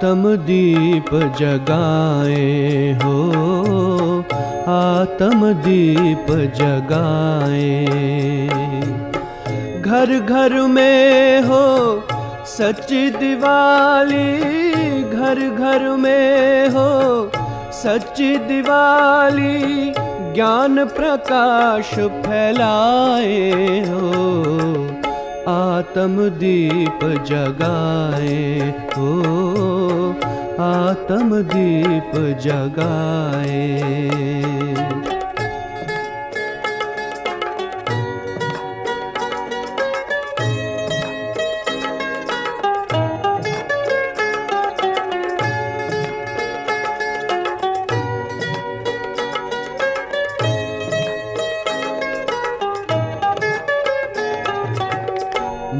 आत्म दीप जगाए हो, आत्म दीप जगाए। घर घर में हो सच्ची दिवाली, घर घर में हो सच्ची दिवाली, ज्ञान प्रकाश फैलाए हो, आत्म दीप जगाए हो, आत्म दीप जगाए।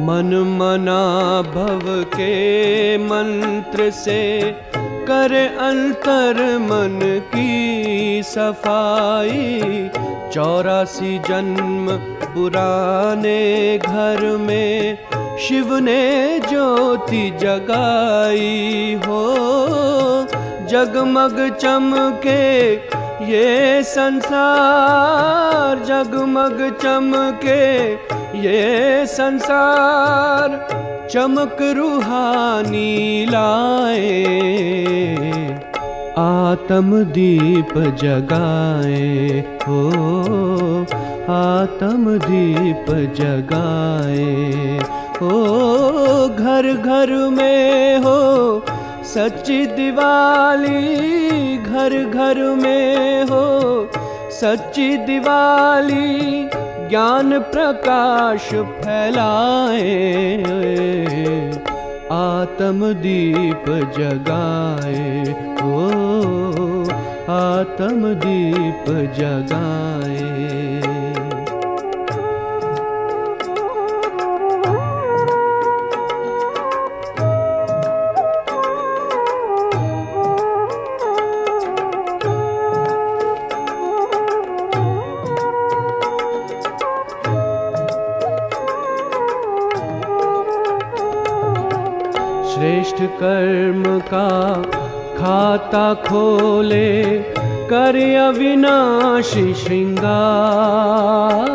मन मना भव के मंत्र से करे अंतर मन की सफाई। 84 जन्म पुराने घर में शिव ने ज्योति जगाई हो, जगमग चमके ये संसार, जगमग चमके ये संसार, चमक रूहानी लाए, आत्म दीप जगाए हो, आत्म दीप जगाए हो। घर घर में हो सच्ची दिवाली, घर घर में हो सच्ची दिवाली, ज्ञान प्रकाश फैलाए, आत्म दीप जगाए हो, आत्म दीप जगाए। श्रेष्ठ कर्म का खाता खोले, कर अविनाशी श्रृंगार।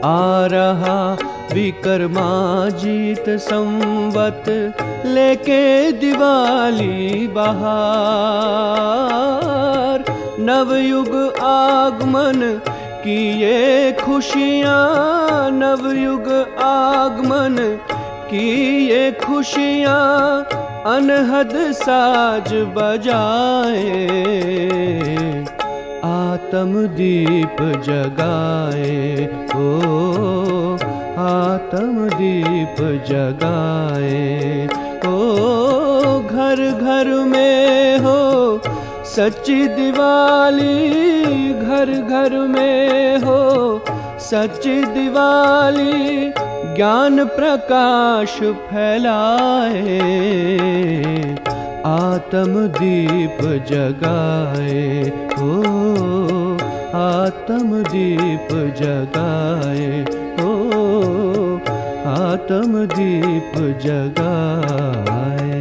आ रहा विक्रमाजीत संवत, लेके दिवाली बहार। नवयुग आगमन की ये खुशियाँ, नवयुग आगमन की ये खुशियाँ, अनहद साज बजाए, आत्म दीप जगाए हो, आत्म दीप जगाए हो। घर घर में हो सच्ची दिवाली, घर घर में हो सच्ची दिवाली, ज्ञान प्रकाश फैलाए, आत्म दीप जगाए हो, आत्म दीप जगाए हो, आत्म दीप जगाए।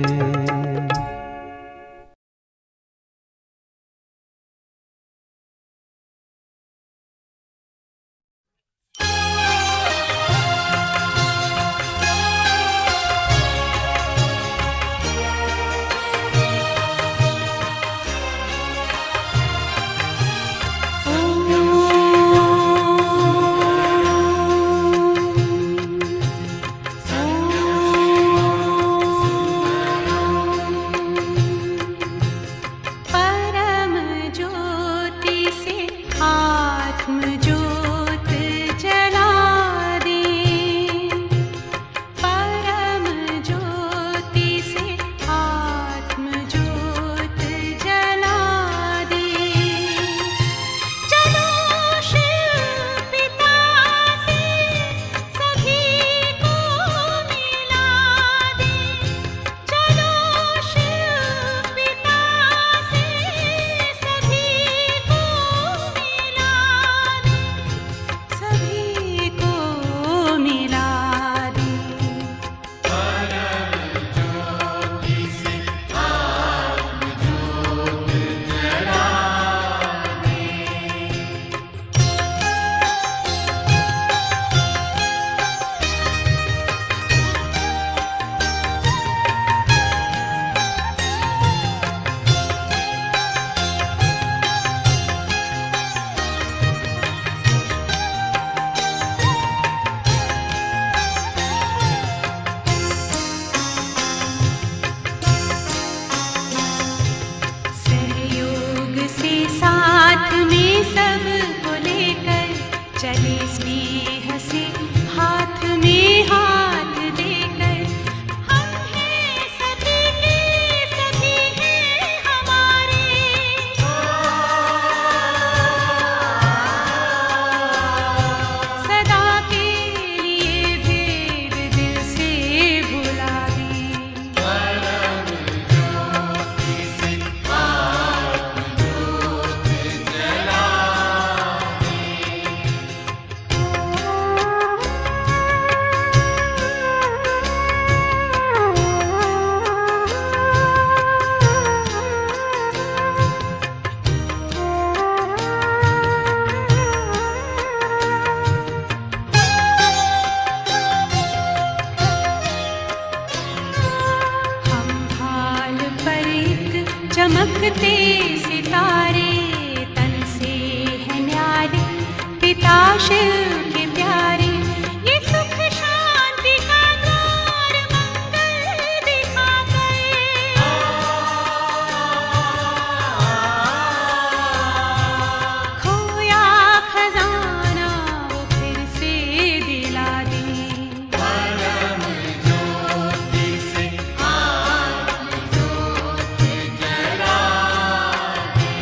चमकते सितारे तन से है न्यारे, पिता शिव के प्यारे। ये सुख शांति का द्वार मंगल दिखाकर, खोया खजाना वो फिर से दिला दे। परम ज्योति से आत्म ज्योति जला दे।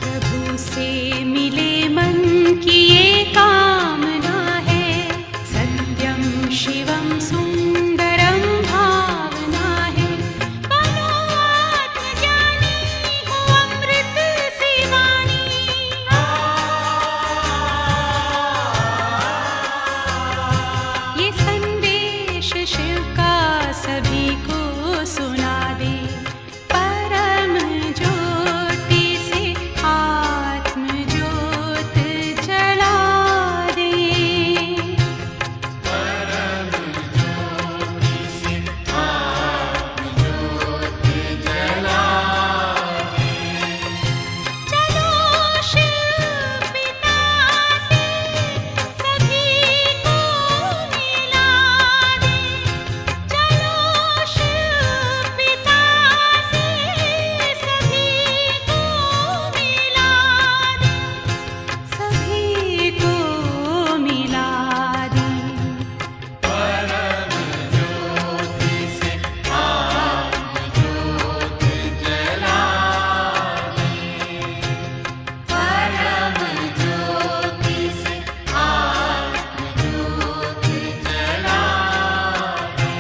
प्रभु से मिले मन की ये कामना है, सत्यम शिवम सुंदरम भावना है। बनो आत्मज्ञानी हो अमृत सी वाणी, ये संदेश शिव का सभी को सुना दे। परम ज्योति से आत्म ज्योत जला दे। परम ज्योति से आत्म ज्योति जला दे। चलो शिव पिता से सभी को मिला दे। चलो शिव पिता से सभी को मिला दे। सभी को मिला दे। परम ज्योति से आत्म ज्योति जला दे। परम ज्योति से आत्म ज्योति जला दे।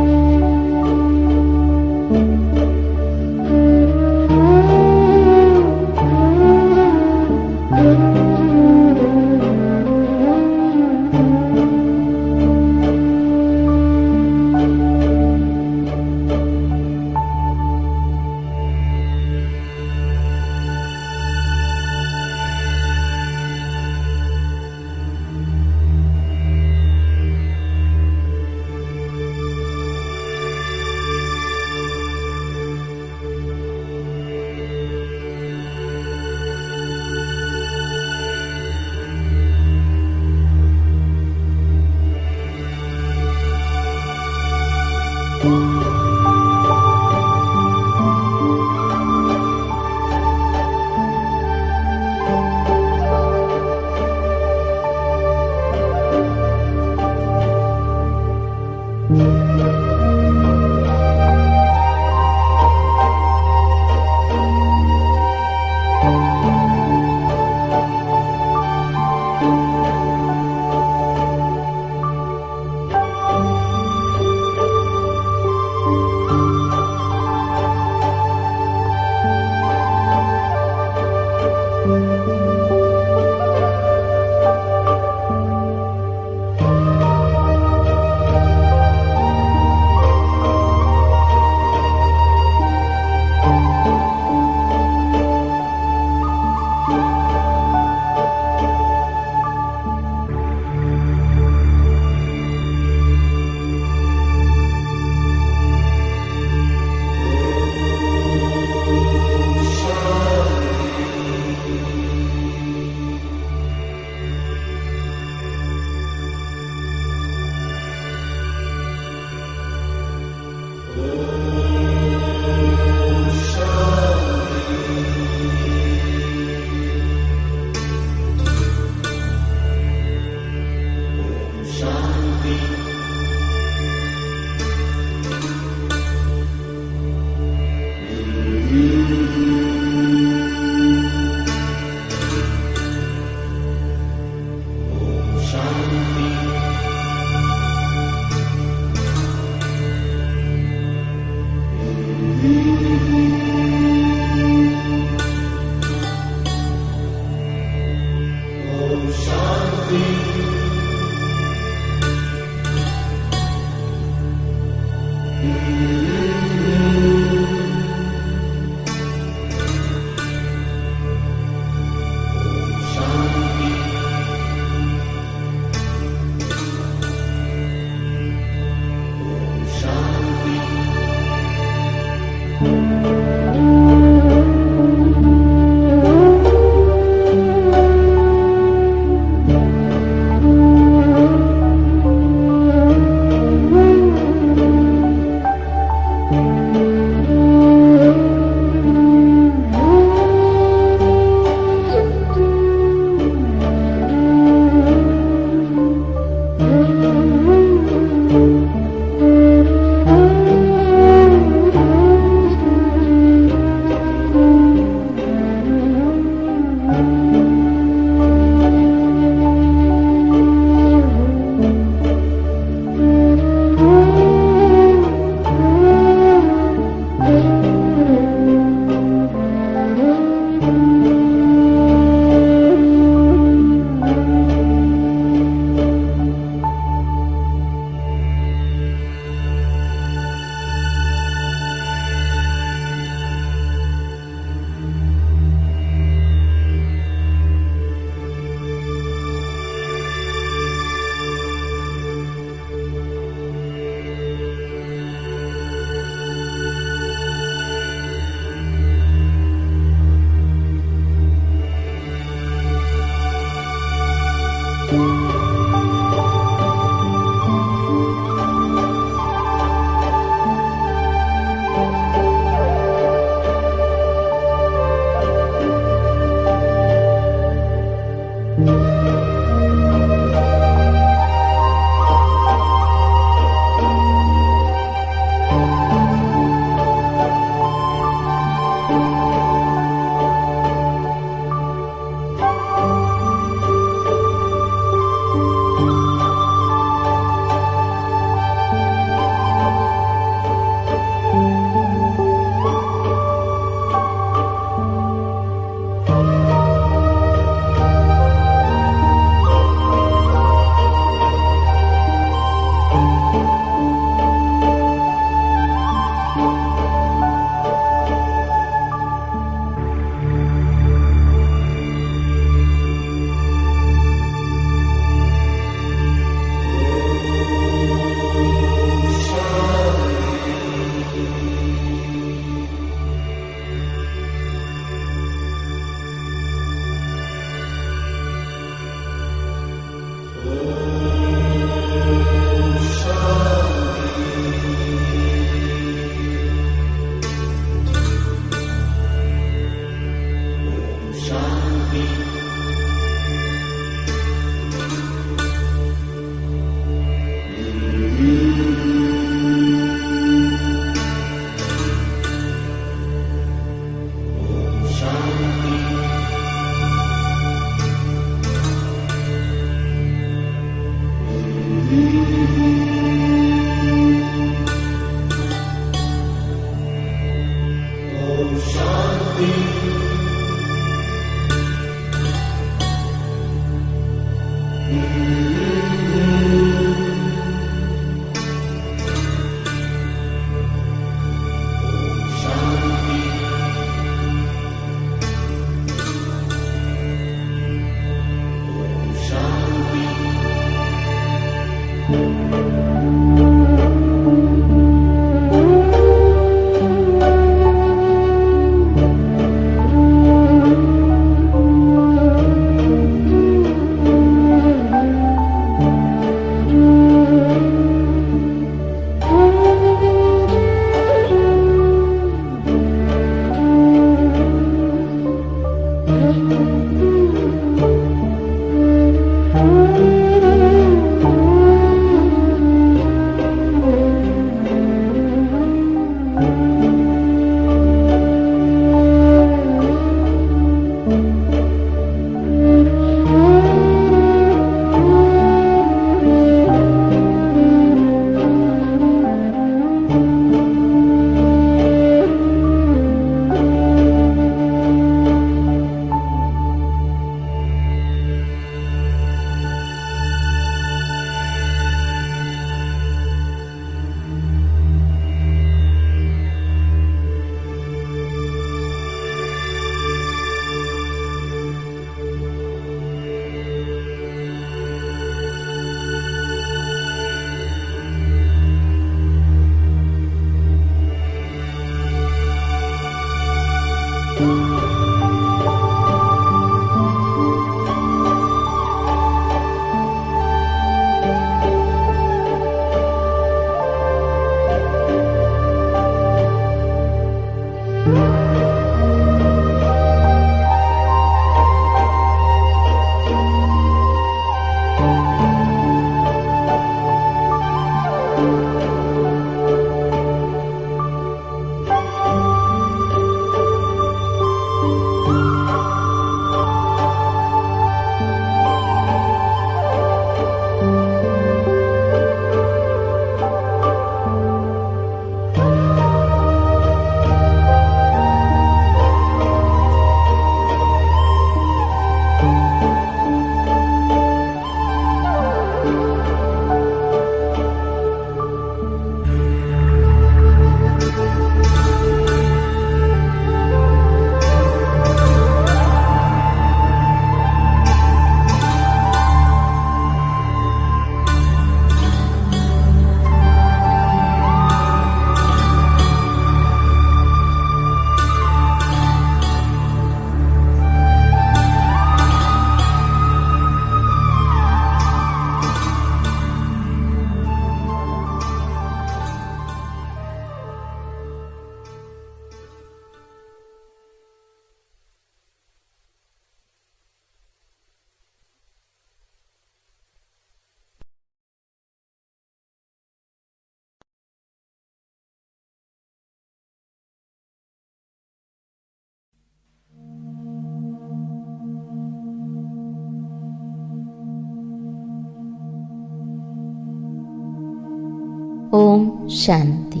ఓం శాంతి.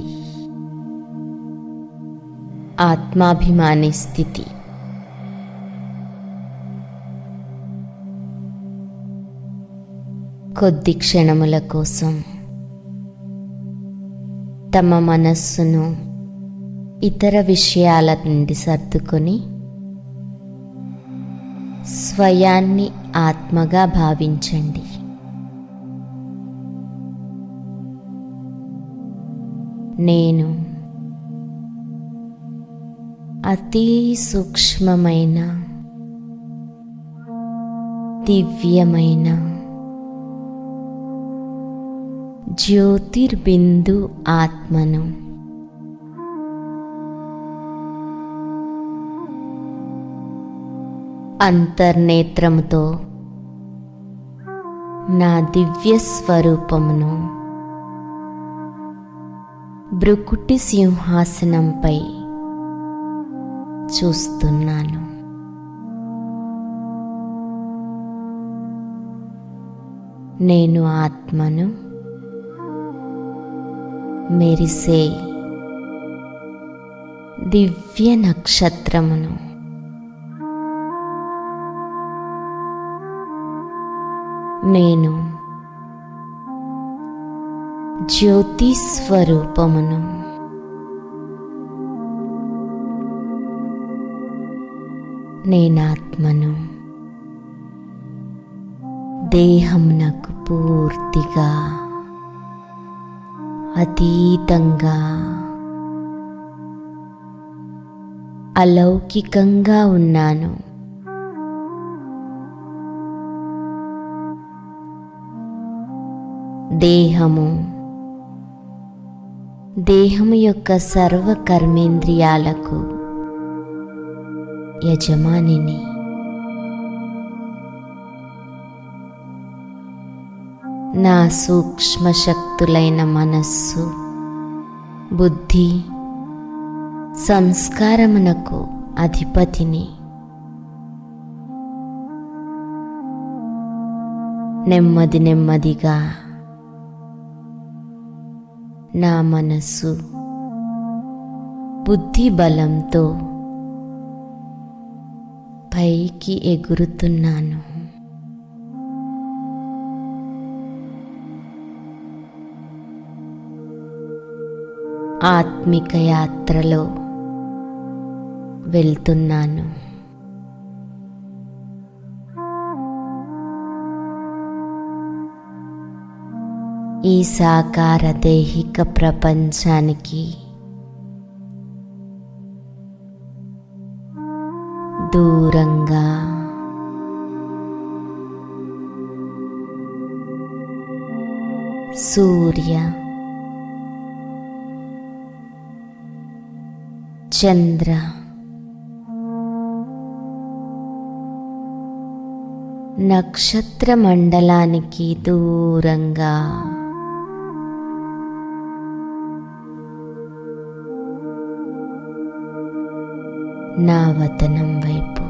ఆత్మాభిమాని స్థితి. కొద్ది క్షణముల కోసం తమ మనస్సును ఇతర విషయాల నుండి సర్దుకొని స్వయాన్ని ఆత్మగా భావించండి. నేను అతి సూక్ష్మమైన దివ్యమైన జ్యోతిర్బిందు ఆత్మను. అంతర్నేత్రముతో నా దివ్య స్వరూపమును భృకుటి సింహాసనంపై చూస్తున్నాను. నేను ఆత్మను, మెరిసే దివ్య నక్షత్రమును. నేను జ్యోతి స్వరూపమును. నేనాత్మను దేహమునకు పూర్తిగా అతీతంగా అలౌకికంగా ఉన్నాను. దేహము యొక్క సర్వ కర్మేంద్రియాలకు యజమానిని. నా సూక్ష్మ శక్తులైన మనస్సు, బుద్ధి, సంస్కారమునకు అధిపతిని. నెమ్మది నెమ్మదిగా నా మనస్సు, బుద్ధి బలంతో పైకి ఎగురుతున్నాను. ఆత్మిక యాత్రలో వెళ్తున్నాను. ఈ సాకార దైహిక ప్రపంచానికి దూరంగా సూర్య, చంద్ర, నక్షత్ర మండలానికి దూరంగా నా వతనం వైపు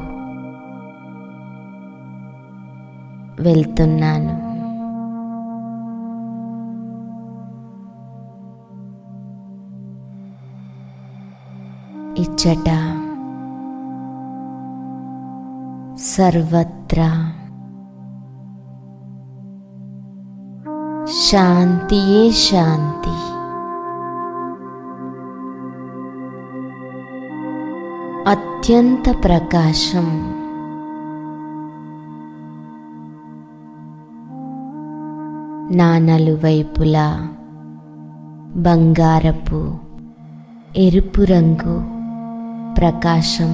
వెళ్తున్నాను. ఇచ్చట సర్వత్రా శాంతియే శాంతి. అత్యంత ప్రకాశం. నా నలువైపులా బంగారపు, ఎరుపు రంగు ప్రకాశం.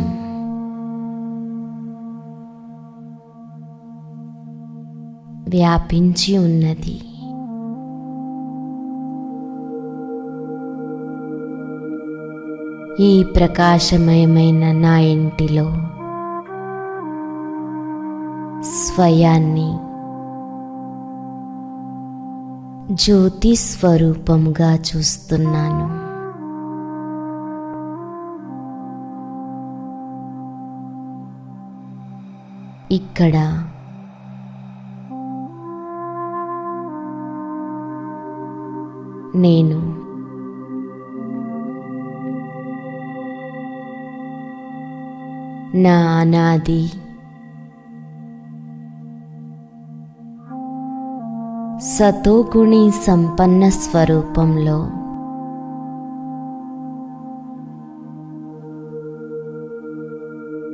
వ్యాపించి ఉన్నది. ఈ ప్రకాశమయమైన నా ఇంటిలో స్వయాన్ని జ్యోతి స్వరూపముగా చూస్తున్నాను. ఇక్కడ నేను నా అనాది సతోగుణి సంపన్న స్వరూపంలో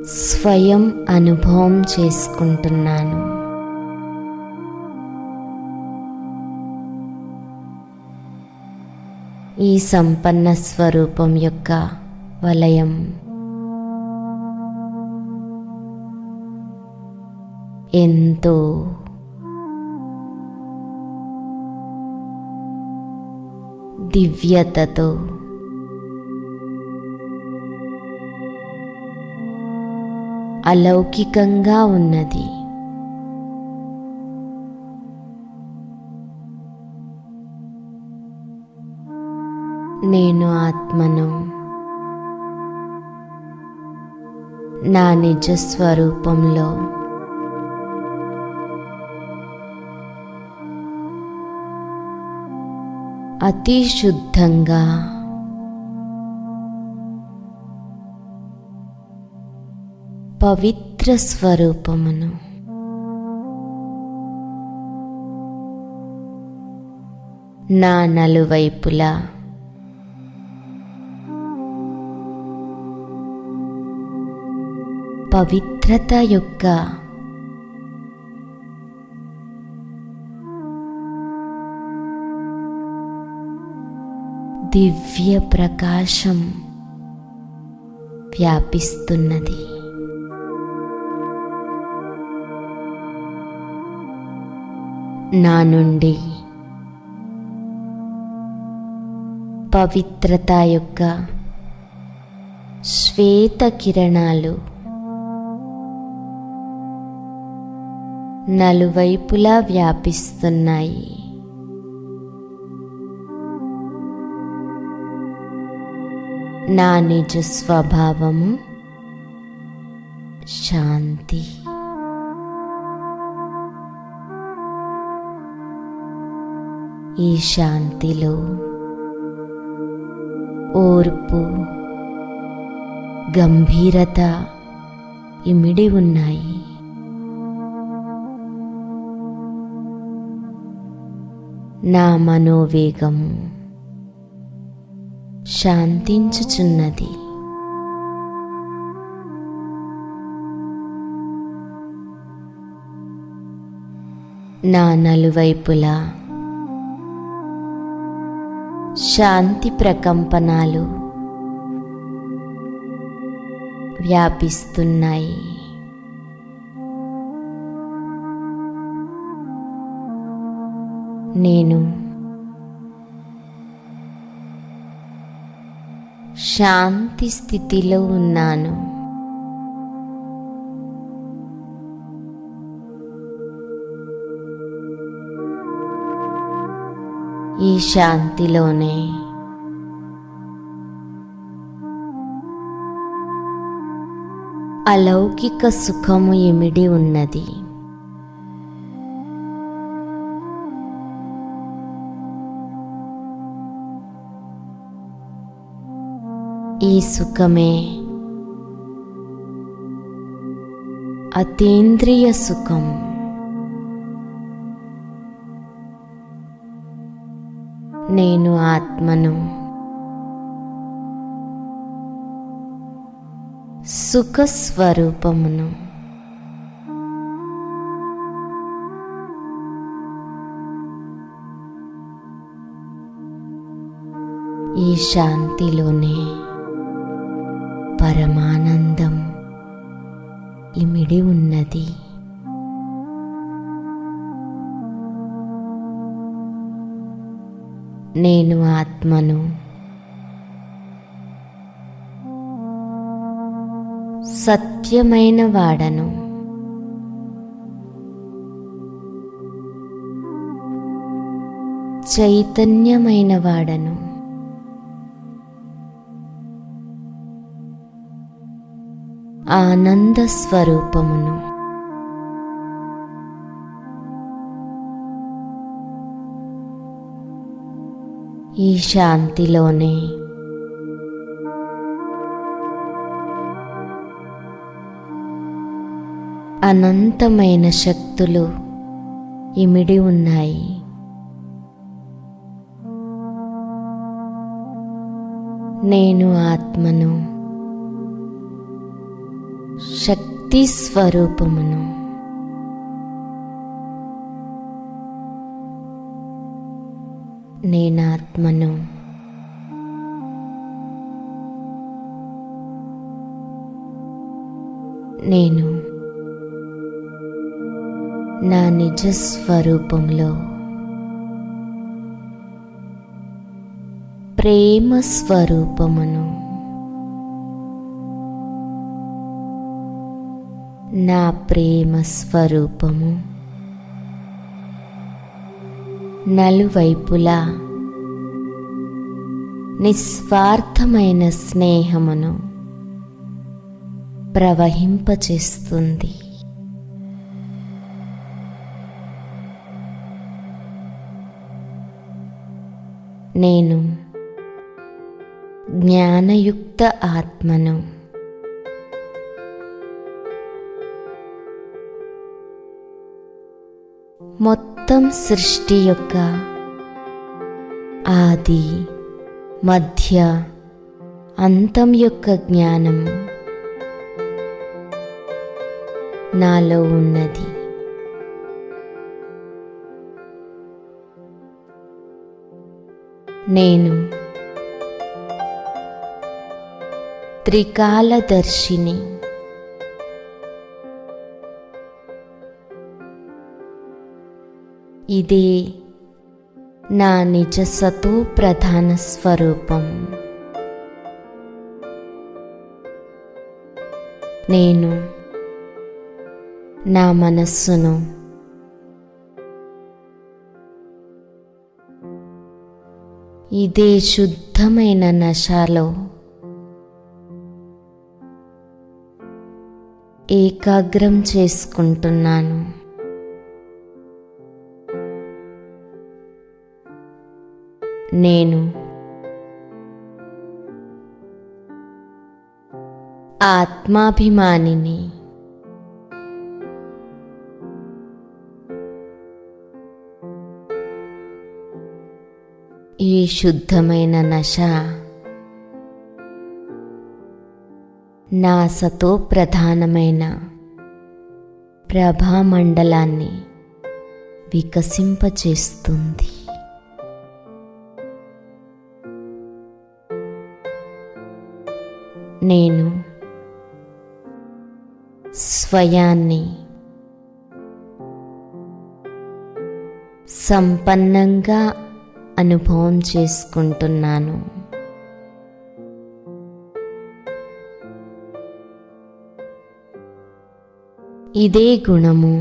స్వయం అనుభవం చేసుకుంటున్నాను. ఈ సంపన్న స్వరూపం యొక్క వలయం ఎంతో దివ్యతతో అలౌకికంగా ఉన్నది. నేను ఆత్మను నా నిజ స్వరూపంలో అతి శుద్ధంగా పవిత్ర స్వరూపమును నా నలువైపులా పవిత్రత యొక్క దివ్య ప్రకాశం వ్యాపిస్తున్నది. నా నుండి పవిత్రత యొక్క శ్వేత కిరణాలు నలువైపులా వ్యాపిస్తున్నాయి. నా నిజ స్వభావము శాంతి. ఈ శాంతిలో ఓర్పు, గంభీరత ఇమిడి ఉన్నాయి. నా మనోవేగము శాంతించుచున్నది. నా నలువైపులా శాంతి ప్రకంపనాలు వ్యాపిస్తున్నాయి. నేను శాంతి స్థితిలో ఉన్నాను. ఈ శాంతిలోనే అలౌకిక సుఖము ఇమిడి ఉన్నది. ఈ సుఖమే అతీంద్రియ సుఖం. నేను ఆత్మను సుఖస్వరూపమును. ఈ శాంతిలోనే పరమానందం ఇమిడి ఉన్నది. నేను ఆత్మను సత్యమైన వాడను. చైతన్యమైన వాడను. ఆనంద స్వరూపమును. ఈ ఈ శాంతిలోనే అనంతమైన శక్తులు ఇమిడి ఉన్నాయి. నేను ఆత్మను, శక్తి స్వరూపమును. నేనాత్మను, నేను నా నిజ స్వరూపంలో ప్రేమ స్వరూపమును. నా ప్రేమ స్వరూపము నలువైపులా నిస్వార్థమైన స్నేహమును ప్రవహింపచేస్తుంది. నేను జ్ఞానయుక్త ఆత్మను. మొత్తం సృష్టి యొక్క ఆది, మధ్య, అంతం యొక్క జ్ఞానం నాలో ఉన్నది. నేను త్రికాలదర్శిని. ఇదే నా నిజ సతో ప్రధాన స్వరూపం. నేను నా మనస్సును ఇదే శుద్ధమైన నశాలో ఏకాగ్రం చేసుకుంటున్నాను. నేను ఆత్మాభిమానిని. ఈ శుద్ధమైన నశ నా సతో ప్రధానమైన ప్రభామండలాన్ని వికసింపచేస్తుంది. నేను స్వయాన్ని సంపన్నంగా అనుభవం చేసుకుంటున్నాను. ఇదే గుణము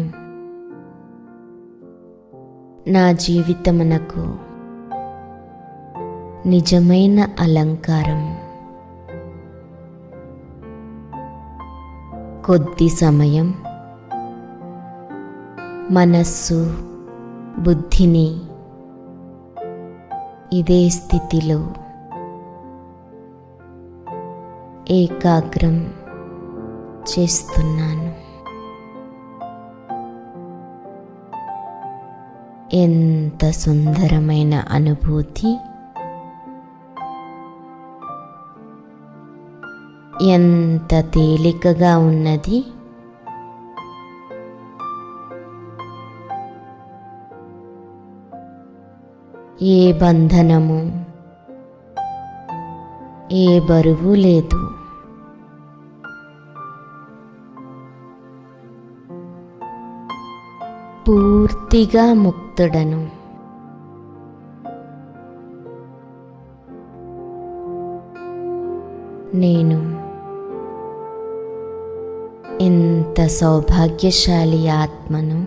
నా జీవితమునకు నిజమైన అలంకారం. కొద్ది సమయం మనస్సు, బుద్ధిని ఇదే స్థితిలో ఏకాగ్రం చేస్తున్నాను. ఎంత సుందరమైన అనుభూతి, ఎంత తేలికగా ఉన్నది. ఏ బంధనము, ఏ బరువు లేదు. పూర్తిగా ముక్తుడను. నేను ఎంత సౌభాగ్యశాలి ఆత్మను.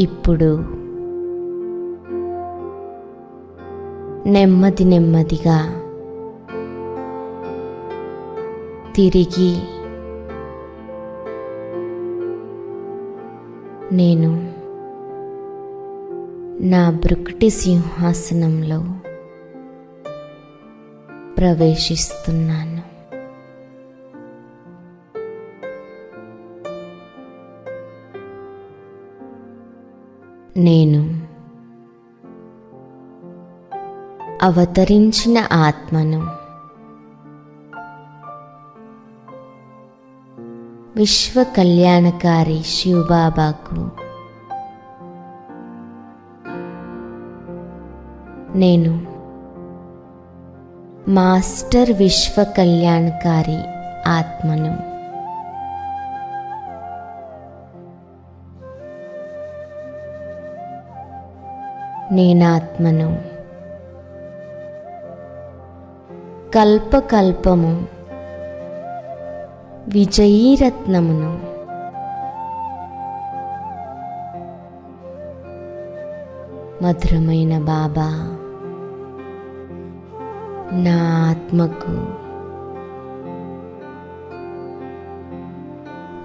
ఇప్పుడు నెమ్మది నెమ్మదిగా తిరిగి నేను నా భృకుటి సింహాసనంలో ప్రవేశిస్తున్నాను. నేను అవతరించిన ఆత్మను, విశ్వ కళ్యాణకారి శివబాబాకు నేను మాస్టర్ విశ్వ కళ్యాణకారి ఆత్మను, నేనాత్మను కల్పకల్పము విజయీరత్నమును, మధురమైన బాబా నా ఆత్మకు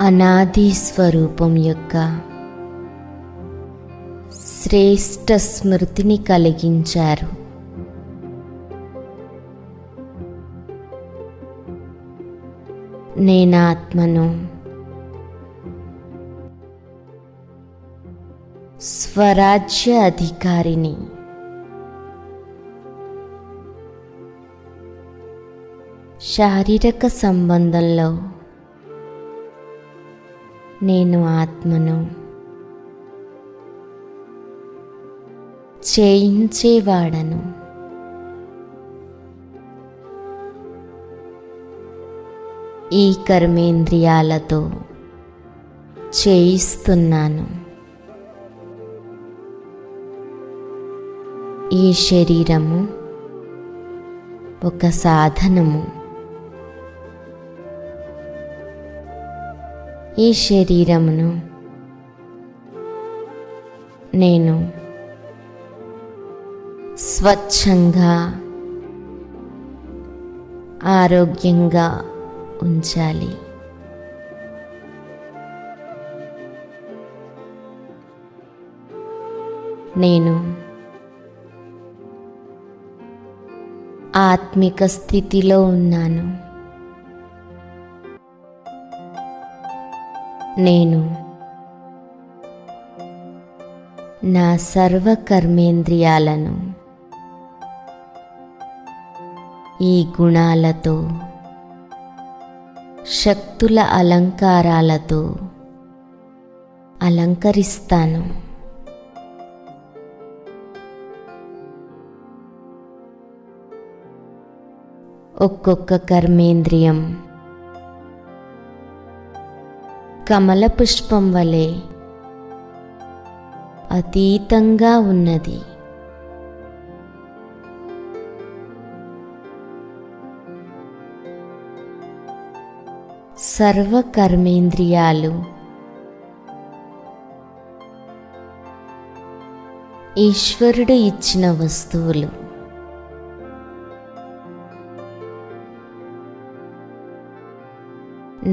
అనాది స్వరూపం యొక్క శ్రేష్ఠ స్మృతిని కలిగించారు. నేనాత్మను స్వరాజ్య అధికారిని, శారీరక సంబంధంలో నేను ఆత్మను చేయించేవాడను. ఈ కర్మేంద్రియాలతో చేయిస్తున్నాను. ఈ శరీరము ఒక సాధనము. ఈ శరీరమును నేను స్వచ్ఛంగా ఆరోగ్యంగా ఉంచాలి. నేను ఆత్మిక స్థితిలో ఉన్నాను. నేను నా సర్వ కర్మేంద్రియాలను ఈ గుణాలతో, శక్తుల అలంకారాలతో అలంకరిస్తాను. ఒక్కొక్క కర్మేంద్రియం కమల పుష్పం వలె అతీతంగా ఉన్నది. సర్వ కర్మేంద్రియాలు ఈశ్వరుడు ఇచ్చిన వస్తువులు.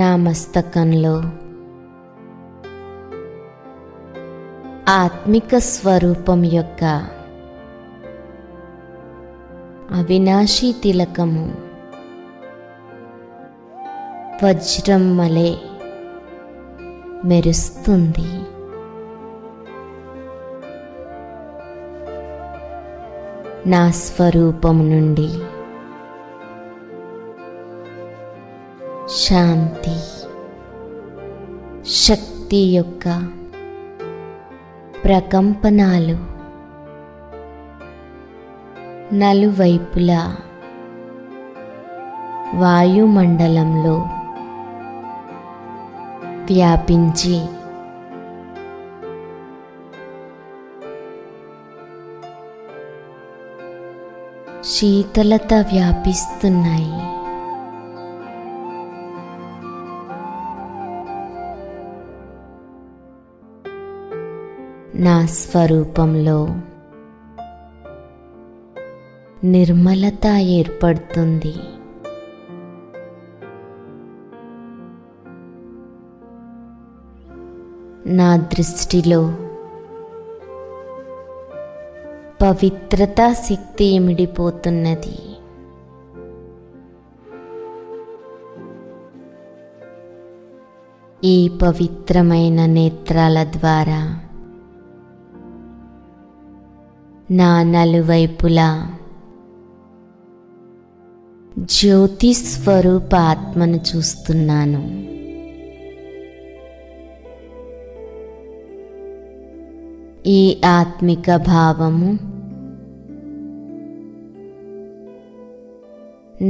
నా మస్తకంలో ఆత్మిక స్వరూపం యొక్క అవినాశీ తిలకము వజ్రం వలె మెరుస్తుంది. నా స్వరూపం నుండి శాంతి, శక్తి యొక్క ప్రకంపనాలు నలువైపులా వాయుమండలంలో వ్యాపించి శీతలత వ్యాపిస్తున్నాయి. నా స్వరూపంలో నిర్మలత ఏర్పడుతుంది. నా దృష్టిలో పవిత్రతా శక్తి ఇమిడిపోతున్నది. ఈ పవిత్రమైన నేత్రాల ద్వారా నా నలువైపులా జ్యోతి స్వరూప ఆత్మను చూస్తున్నాను. ఈ ఆత్మిక భావము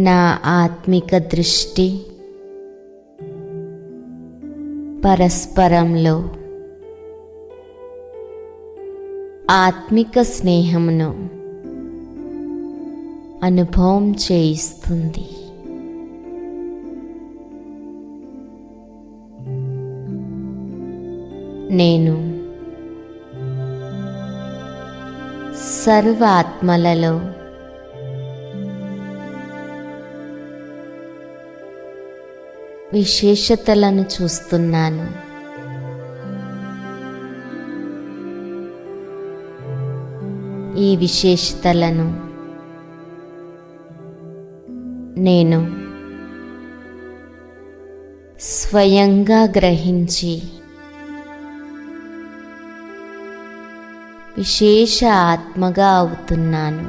నా ఆత్మిక దృష్టి పరస్పరంలో ఆత్మిక స్నేహమును అనుభవం చేయిస్తుంది. నేను సర్వ ఆత్మలలో విశేషతలను చూస్తున్నాను. ఈ విశేషతలను నేను స్వయంగా గ్రహించి విశేష ఆత్మగా అవుతున్నాను.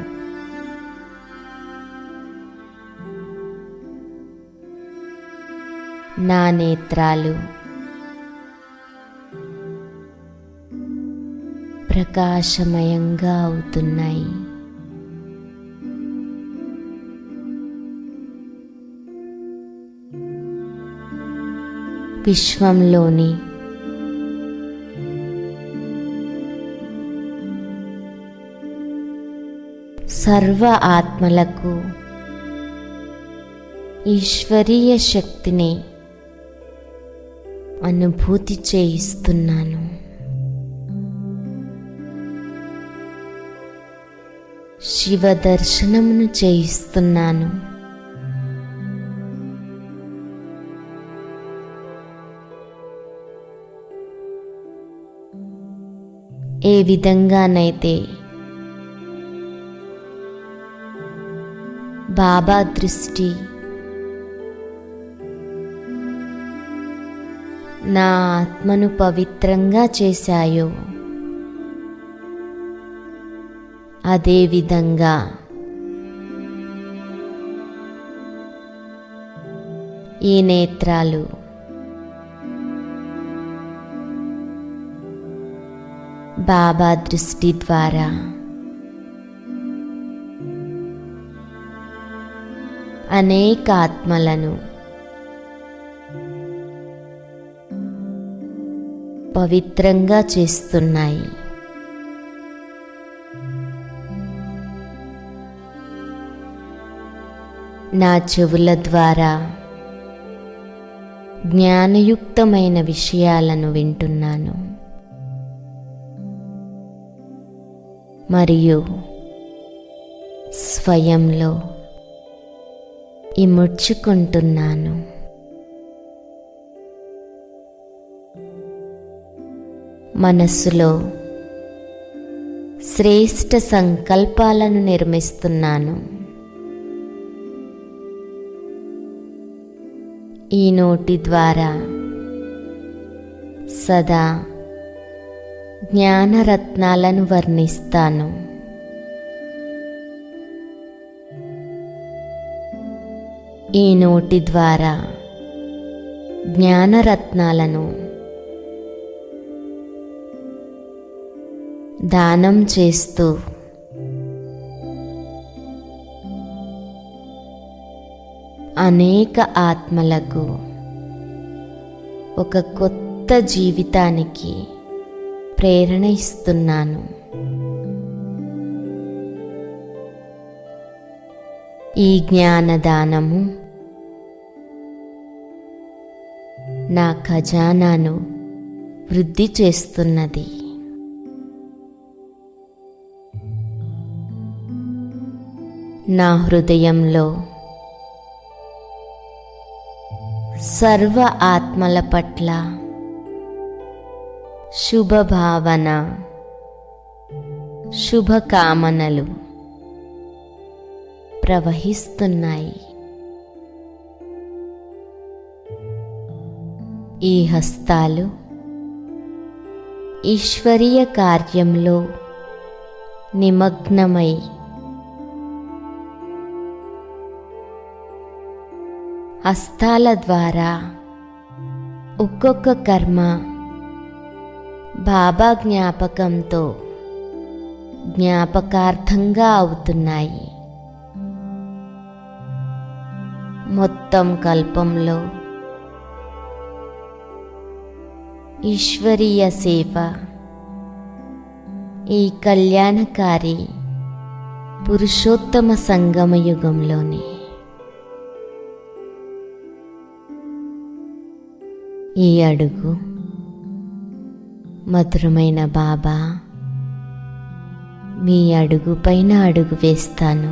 నా నేత్రాలు ప్రకాశమయంగా అవుతున్నాయి. విశ్వంలోని సర్వ ఆత్మలకు ఈశ్వరీయ శక్తిని అనుభూతి చేయిస్తున్నాను. శివ దర్శనమును చేయిస్తున్నాను. ఏ విధంగానైతే బాబా దృష్టి నా ఆత్మను పవిత్రంగా చేశాయో అదేవిధంగా ఈ నేత్రాలు బాబా దృష్టి ద్వారా అనేక ఆత్మలను పవిత్రంగా చేస్తున్నాయి. నా చెవుల ద్వారా జ్ఞానయుక్తమైన విషయాలను వింటున్నాను మరియు స్వయంలో ఇముడ్చుకుంటున్నాను. మనస్సులో శ్రేష్ఠ సంకల్పాలను నిర్మిస్తున్నాను. ఈ నోటి ద్వారా సదా జ్ఞానరత్నాలను వర్ణిస్తాను. ఈ నోటి ద్వారా జ్ఞానరత్నాలను దానం చేస్తూ అనేక ఆత్మలకు ఒక కొత్త జీవితానికి ప్రేరణ ఇస్తున్నాను. ఈ జ్ఞానదానము నా ఖజానాను వృద్ధి చేస్తున్నది. నా హృదయంలో సర్వ ఆత్మల పట్ల శుభభావన, శుభకామనలు ప్రవహిస్తున్నాయి. ఈ హస్తాలు ఈశ్వరీయ కార్యంలో నిమగ్నమై హస్తాల ద్వారా ఒక్కొక్క కర్మ బాబా జ్ఞాపకంతో జ్ఞాపకార్థంగా అవుతున్నాయి. మొత్తం కల్పంలో ఈశ్వరీయ సేవ ఈ కళ్యాణకారి పురుషోత్తమ సంగమ యుగంలోనే. ఈ అడుగు మధురమైన బాబా, మీ అడుగు పైన అడుగు వేస్తాను.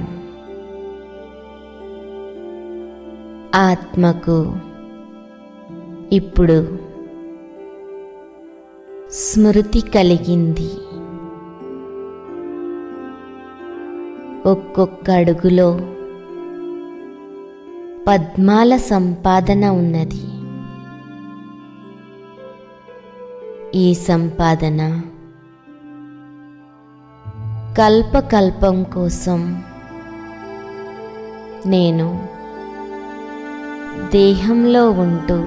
ఆత్మకు ఇప్పుడు స్మృతి కలిగింది. ఒక్కొక్క అడుగులో పద్మాల సంపాదన ఉన్నది. ఈ సంపాదన కల్పకల్పం కోసం నేను దేహంలో ఉంటూ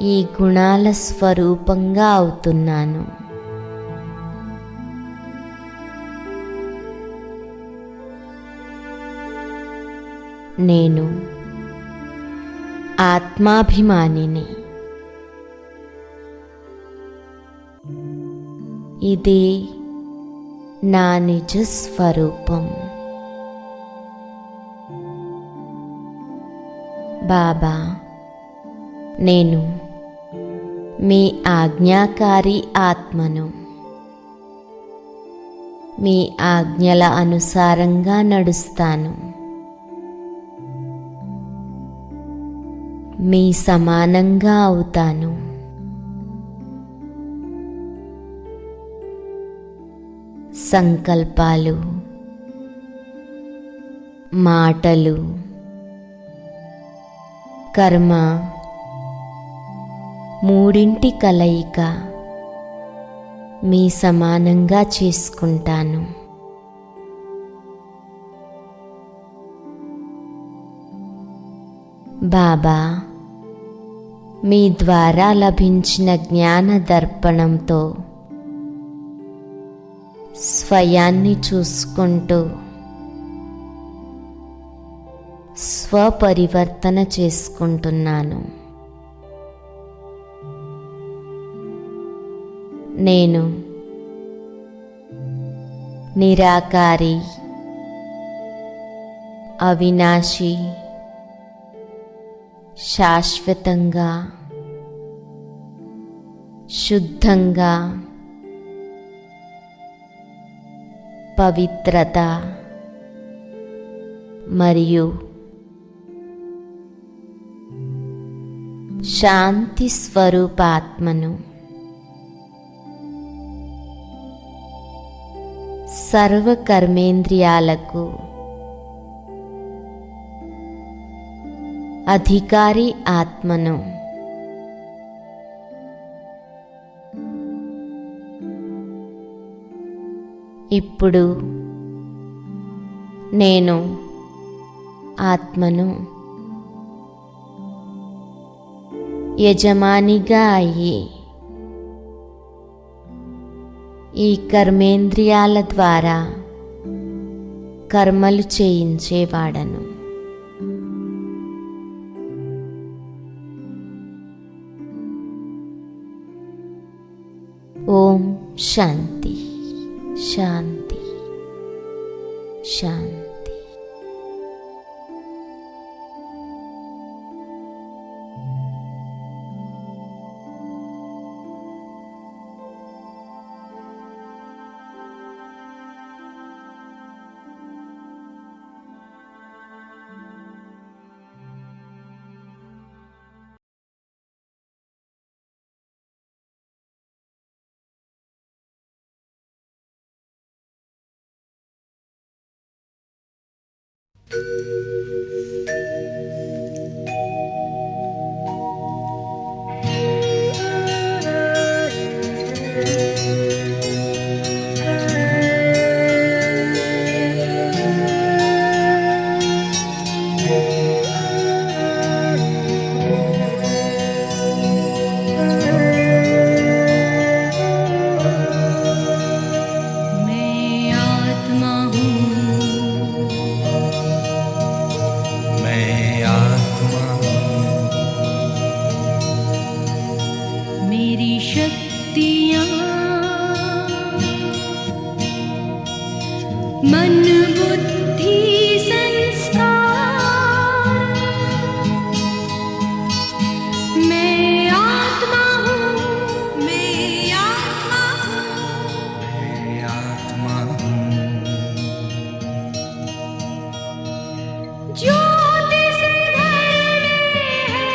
ఈ గుణాల స్వరూపంగా అవుతున్నాను. నేను ఆత్మాభిమానిని. ఇదే నా నిజ స్వరూపం. బాబా, నేను మీ ఆజ్ఞాకారి ఆత్మను. మీ ఆజ్ఞల అనుసారంగా నడుస్తాను. మీ సమానంగా అవుతాను. సంకల్పాలు, మాటలు, కర్మ మూడింటి కలయిక మీ సమానంగా చేసుకుంటాను. బాబా, మీ ద్వారా లభించిన జ్ఞాన దర్పణంతో స్వయాన్ని చూసుకుంటూ స్వపరివర్తన చేసుకుంటున్నాను. నేను నిరాకారి, అవినాశి, శాశ్వతంగా, శుద్ధంగా, పవిత్రత మరియు శాంతి స్వరూపాత్మను. సర్వ కర్మేంద్రియాలకు అధికారి ఆత్మను. ఇప్పుడు నేను ఆత్మను యజమానిగా అయ్యి ఈ కర్మేంద్రియాల ద్వారా కర్మలు చేయించేవాడను. ఓం శాంతి శాంతి శాంతి. मैं आत्मा हूँ, मैं आत्मा हूँ, मेरी शक्तियाँ मन बुद्धि संस्कार, मैं आत्मा हूँ, मैं आत्मा हूँ, मैं आत्मा हूँ, ज्योति से घर में है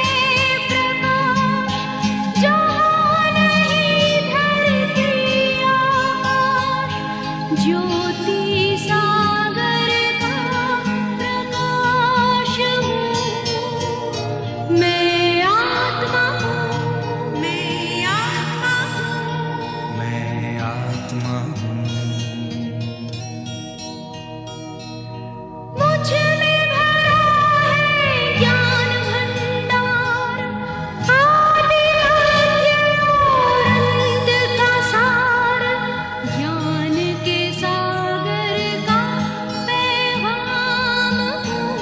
प्रकाश, जहाँ नहीं धरती आकाश, ज्योति सागर का प्रकाश हूँ, मैं आत्मा हूँ, मैं आत्मा हूँ, मैं आत्मा हूँ, मुझ में भरा है ज्ञान भंडार, आदि मध्य और अंत का सार, ज्ञान के सागर का पैगाम हूँ,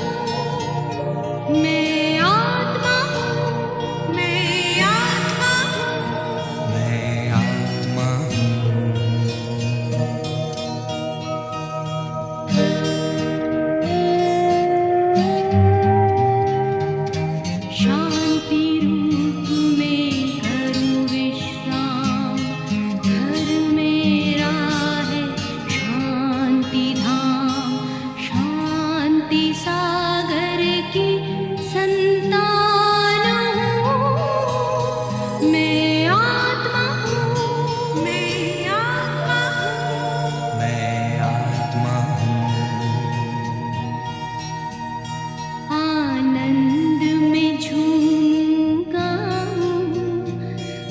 मैं आत्मा हूँ, मैं आत्मा हूँ, मैं आत्मा हूँ, शांति रूप में करूँ विश्राम, घर मेरा है शांति धाम, शांति सागर की संतान हूँ, मैं आत्मा हूँ, मैं आत्मा हूँ, मैं आत्मा हूँ, आनंद में झूमूंगा,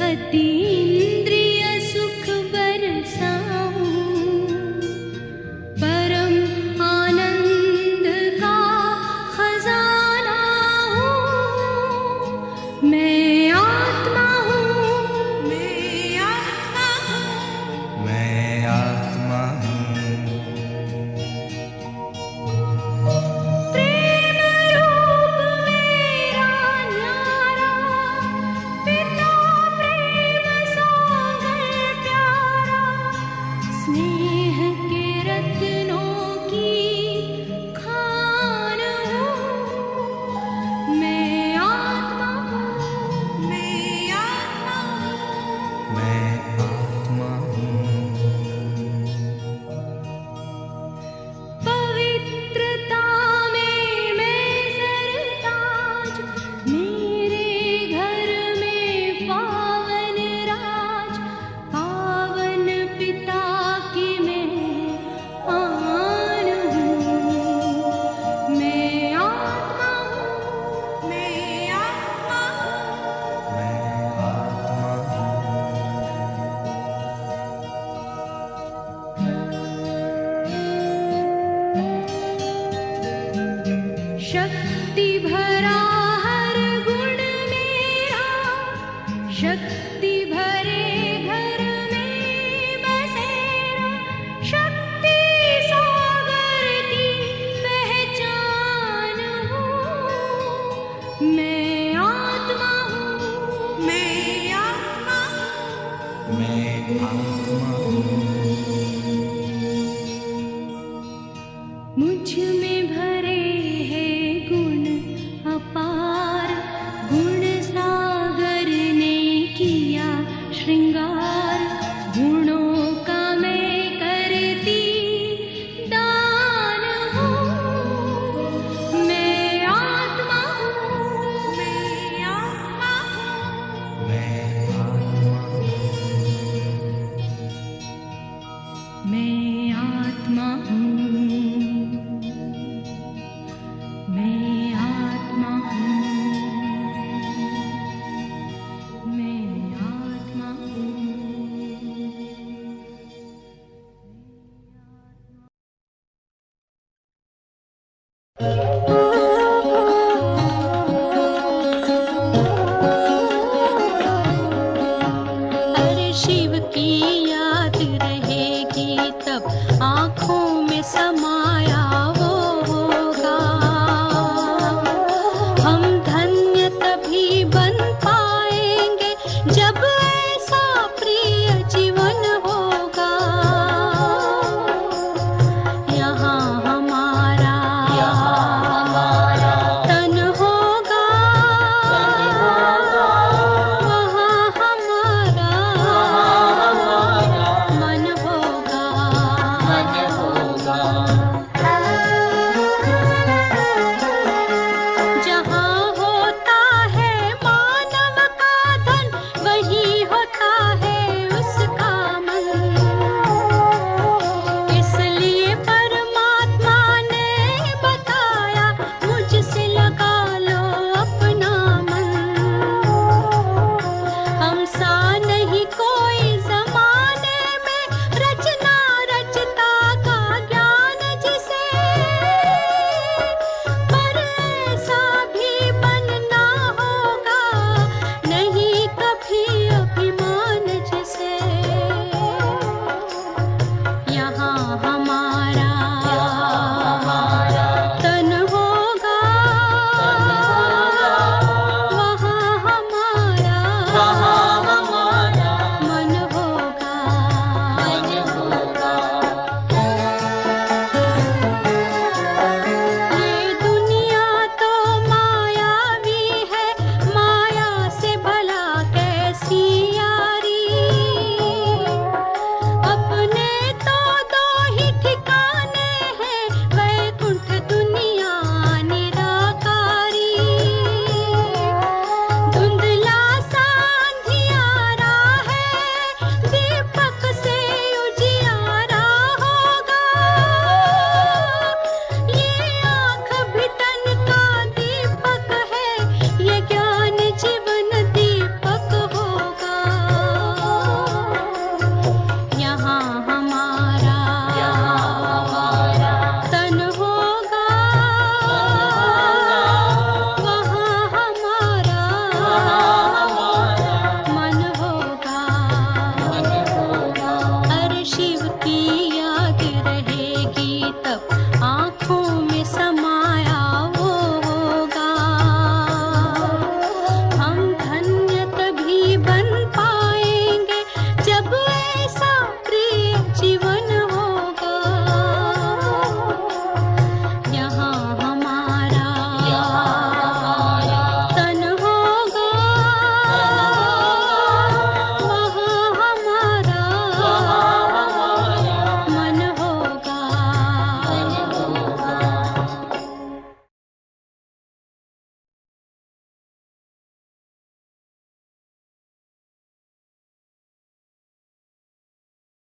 अतीन्द्रिय सुख बरसाऊं, परम आनंद का खजाना हूँ, मैं आत्मा हूँ, मैं आत्मा हूँ, मैं आत्मा हूँ, प्रेम रूप मेरा न्यारा, पिता प्रेम सागर प्यारा, स्नेह के रत्नों की खान हूँ, मैं आत्मा हूँ, मैं आत्मा हूँ, मैं आत्मा हूँ, पवित्रता में मैं सरताज, मेरे घर में पावन राज, पावन पिता की मैं आन हूँ, मैं आत्मा हूँ, मैं आत्मा हूँ, मैं आत्मा हूँ, शक्ति भरा हर गुण मेरा, शक्ति भरे घर में बसेरा, शक्ति सागर की पहचान हूँ, मैं आत्मा हूँ, मैं आत्मा हूँ, मैं आत्मा हूँ, मुझ में भरे हैं गुण अपार,